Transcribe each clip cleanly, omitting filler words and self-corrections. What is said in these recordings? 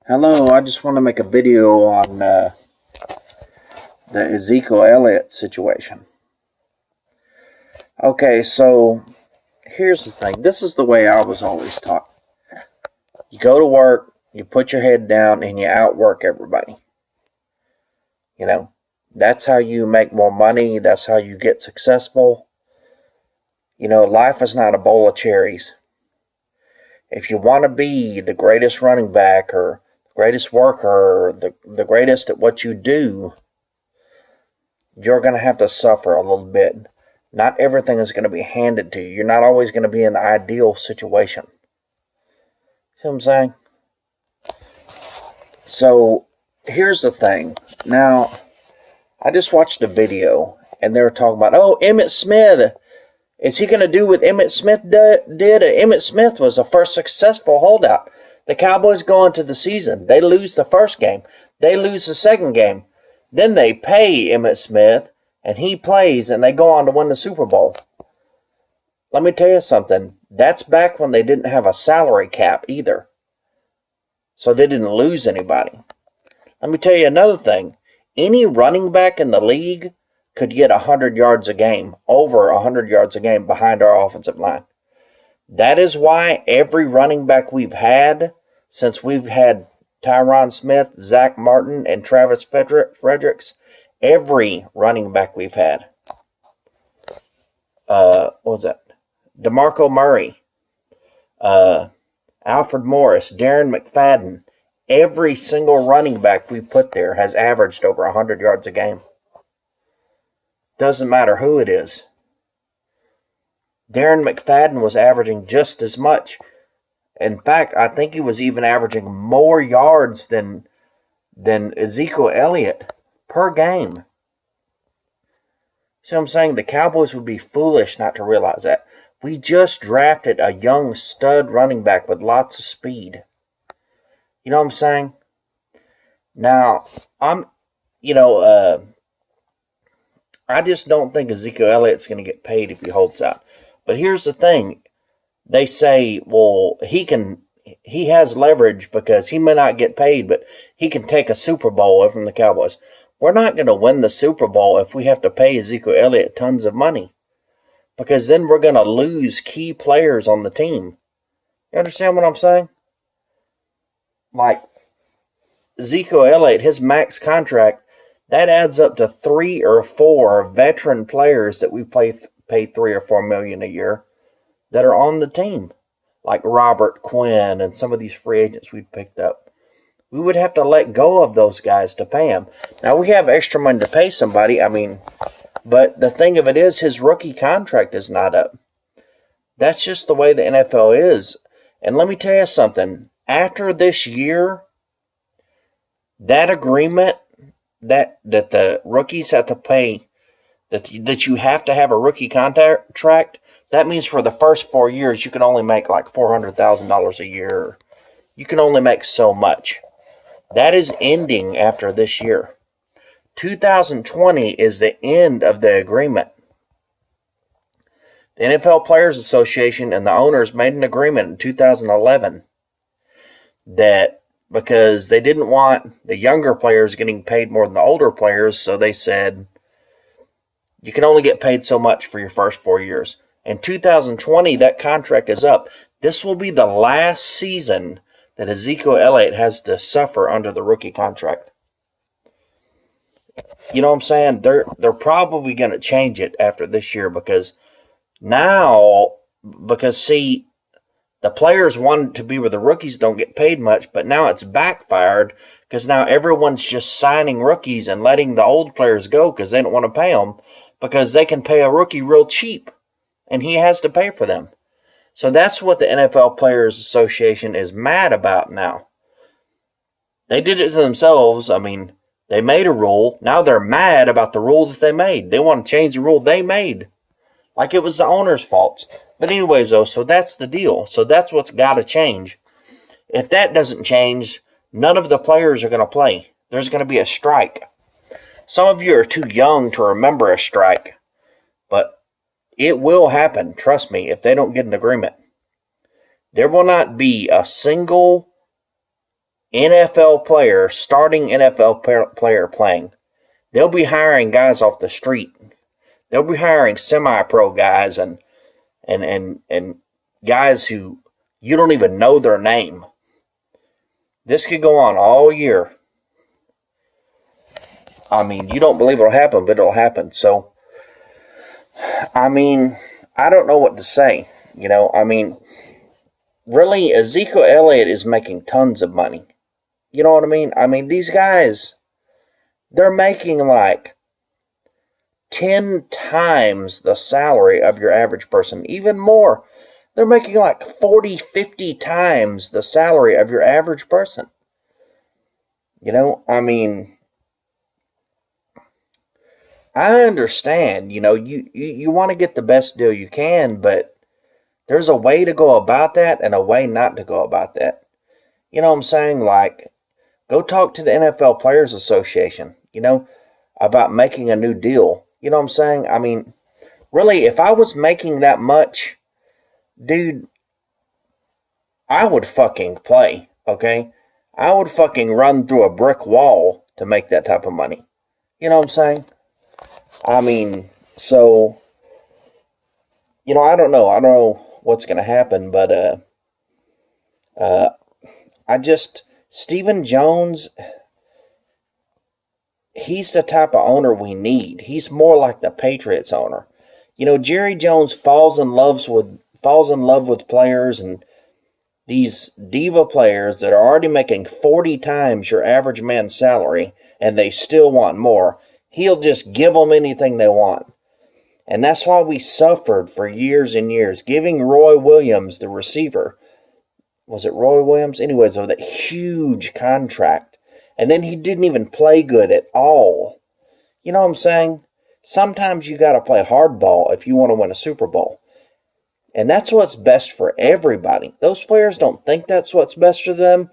Hello, I just want to make a video on the Ezekiel Elliott situation. Okay, so here's the thing. This is the way I was always taught. You go to work, you put your head down, and you outwork everybody. You know, that's how you make more money. That's how you get successful. You know, life is not a bowl of cherries. If you want to be the greatest running back or the greatest worker or the greatest at what you do, you're going to have to suffer a little bit. Not everything is going to be handed to you. You're not always going to be in the ideal situation. See what I'm saying? So, here's the thing. Now, I just watched a video, and they were talking about, Emmitt Smith. Is he going to do what Emmitt Smith did? Emmitt Smith was the first successful holdout. The Cowboys go into the season. They lose the first game. They lose the second game. Then they pay Emmitt Smith, and he plays, and they go on to win the Super Bowl. Let me tell you something. That's back when they didn't have a salary cap either. So they didn't lose anybody. Let me tell you another thing. Any running back in the league could get 100 yards a game, over 100 yards a game behind our offensive line. That is why every running back we've had, since we've had Tyron Smith, Zach Martin, and Travis Fredericks, every running back we've had. What was that? DeMarco Murray, Alfred Morris, Darren McFadden. Every single running back we put there has averaged over 100 yards a game. Doesn't matter who it is. Darren McFadden was averaging just as much. In fact, I think he was even averaging more yards than Ezekiel Elliott per game. See what I'm saying? The Cowboys would be foolish not to realize that. We just drafted a young stud running back with lots of speed. You know what I'm saying? Now, I just don't think Ezekiel Elliott's going to get paid if he holds out. But here's the thing. They say, well, he has leverage because he may not get paid, but he can take a Super Bowl away from the Cowboys. We're not going to win the Super Bowl if we have to pay Ezekiel Elliott tons of money. Because then we're going to lose key players on the team. You understand what I'm saying? Like, Ezekiel Elliott, his max contract, that adds up to 3 or 4 veteran players that we pay $3 or $4 million a year that are on the team, like Robert Quinn and some of these free agents we picked up. We would have to let go of those guys to pay them. Now, we have extra money to pay somebody, but the thing of it is his rookie contract is not up. That's just the way the NFL is. And let me tell you something. After this year, that agreement that the rookies have to pay, that you have to have a rookie contract, that means for the first 4 years, you can only make like $400,000 a year. You can only make so much. That is ending after this year. 2020 is the end of the agreement. The NFL Players Association and the owners made an agreement in 2011 that because they didn't want the younger players getting paid more than the older players, so they said you can only get paid so much for your first 4 years. In 2020, that contract is up. This will be the last season that Ezekiel Elliott has to suffer under the rookie contract. You know what I'm saying? They're probably going to change it after this year because see, the players wanted to be where the rookies don't get paid much, but now it's backfired because now everyone's just signing rookies and letting the old players go because they don't want to pay them because they can pay a rookie real cheap and he has to pay for them. So that's what the NFL Players Association is mad about now. They did it to themselves. They made a rule. Now they're mad about the rule that they made. They want to change the rule they made. Like it was the owner's fault. But anyways, though, so that's the deal. So that's what's got to change. If that doesn't change, none of the players are going to play. There's going to be a strike. Some of you are too young to remember a strike. But it will happen, trust me, if they don't get an agreement. There will not be a single NFL player, starting NFL player playing. They'll be hiring guys off the street. They'll be hiring semi-pro guys and guys who you don't even know their name. This could go on all year. I mean, you don't believe it'll happen, but it'll happen. So, I mean, I don't know what to say. You know, I mean, really, Ezekiel Elliott is making tons of money. You know what I mean? I mean, these guys, they're making like 10 times the salary of your average person. Even more. They're making like 40, 50 times the salary of your average person. You know, I mean, I understand, you know, you want to get the best deal you can, but there's a way to go about that and a way not to go about that. You know what I'm saying? Like, go talk to the NFL Players Association, you know, about making a new deal. You know what I'm saying? I mean, really, if I was making that much, dude, I would fucking play, okay? I would fucking run through a brick wall to make that type of money. You know what I'm saying? I mean, so, you know, I don't know. I don't know what's going to happen, but Stephen Jones, he's the type of owner we need. He's more like the Patriots owner. You know, Jerry Jones falls in love with players, and these diva players that are already making 40 times your average man's salary, and they still want more. He'll just give them anything they want. And that's why we suffered for years and years, giving Roy Williams, the receiver, was it Roy Williams? Anyways, that huge contract. And then he didn't even play good at all. You know what I'm saying? Sometimes you got to play hardball if you want to win a Super Bowl. And that's what's best for everybody. Those players don't think that's what's best for them.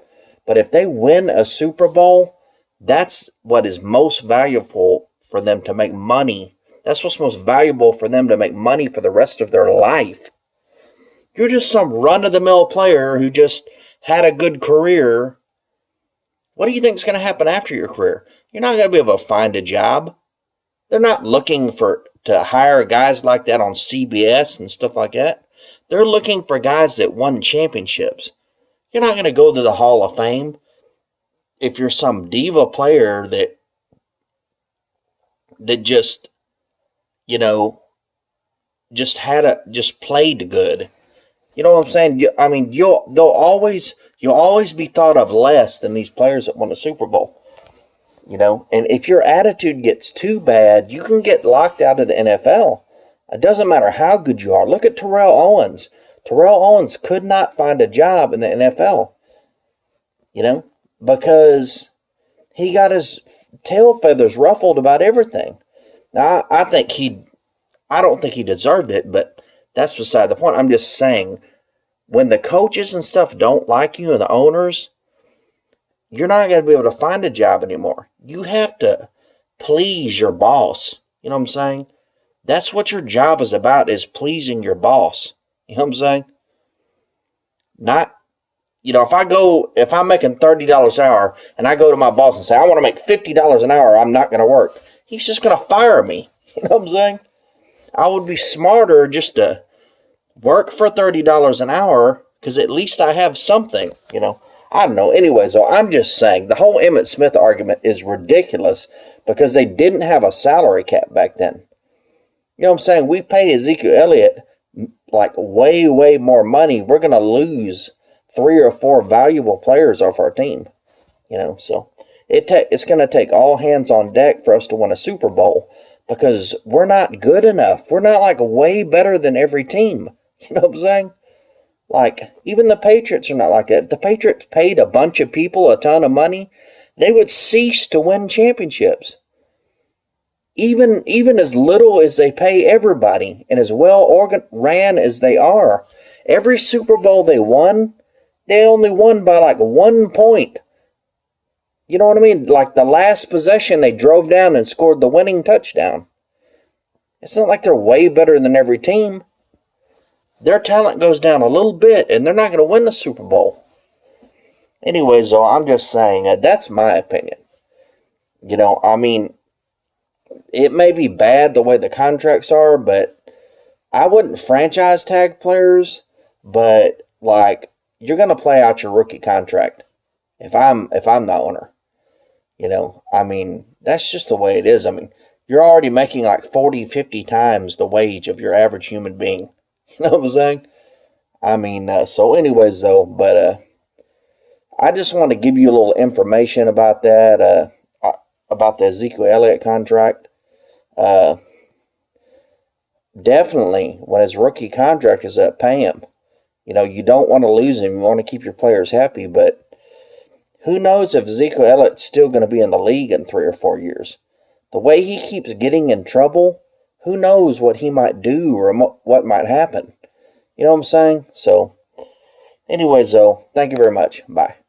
But if they win a Super Bowl, that's what is most valuable for them to make money. That's what's most valuable for them to make money for the rest of their life. You're just some run-of-the-mill player who just had a good career. What do you think is going to happen after your career? You're not going to be able to find a job. They're not looking to hire guys like that on CBS and stuff like that. They're looking for guys that won championships. You're not going to go to the Hall of Fame if you're some diva player that just, you know, just played good. You know what I'm saying? I mean, you'll always be thought of less than these players that won a Super Bowl. You know, and if your attitude gets too bad, you can get locked out of the NFL. It doesn't matter how good you are. Look at Terrell Owens. Terrell Owens could not find a job in the NFL. You know, because he got his tail feathers ruffled about everything. Now, I don't think he deserved it, but that's beside the point. I'm just saying, when the coaches and stuff don't like you and the owners, you're not going to be able to find a job anymore. You have to please your boss. You know what I'm saying? That's what your job is about, is pleasing your boss. You know what I'm saying? Not, you know, if I'm making $30 an hour and I go to my boss and say, I want to make $50 an hour, I'm not going to work. He's just going to fire me. You know what I'm saying? I would be smarter just to work for $30 an hour, because at least I have something, you know. I don't know. Anyways, so I'm just saying, the whole Emmitt Smith argument is ridiculous because they didn't have a salary cap back then. You know what I'm saying? We pay Ezekiel Elliott like way, way more money. We're going to lose 3 or 4 valuable players off our team. You know, so it's going to take all hands on deck for us to win a Super Bowl, because we're not good enough. We're not like way better than every team. You know what I'm saying? Like, even the Patriots are not like that. If the Patriots paid a bunch of people a ton of money, they would cease to win championships. Even as little as they pay everybody, and as well ran as they are, every Super Bowl they won, they only won by like 1 point. You know what I mean? Like the last possession, they drove down and scored the winning touchdown. It's not like they're way better than every team. Their talent goes down a little bit, and they're not going to win the Super Bowl. Anyways, though, I'm just saying that's my opinion. I mean, it may be bad the way the contracts are, but I wouldn't franchise tag players. But like, you're gonna play out your rookie contract if I'm the owner. I mean, that's just the way it is. I mean, you're already making like 40, 50 times the wage of your average human being. You know what I'm saying? I mean, so anyways, though, but I just want to give you a little information about that, about the Ezekiel Elliott contract. Uh, Definitely, when his rookie contract is up, pay him. You don't want to lose him. You want to keep your players happy, but who knows if Ezekiel Elliott's still going to be in the league in 3 or 4 years. The way he keeps getting in trouble, who knows what he might do or what might happen. You know what I'm saying? So, anyways, though, thank you very much. Bye.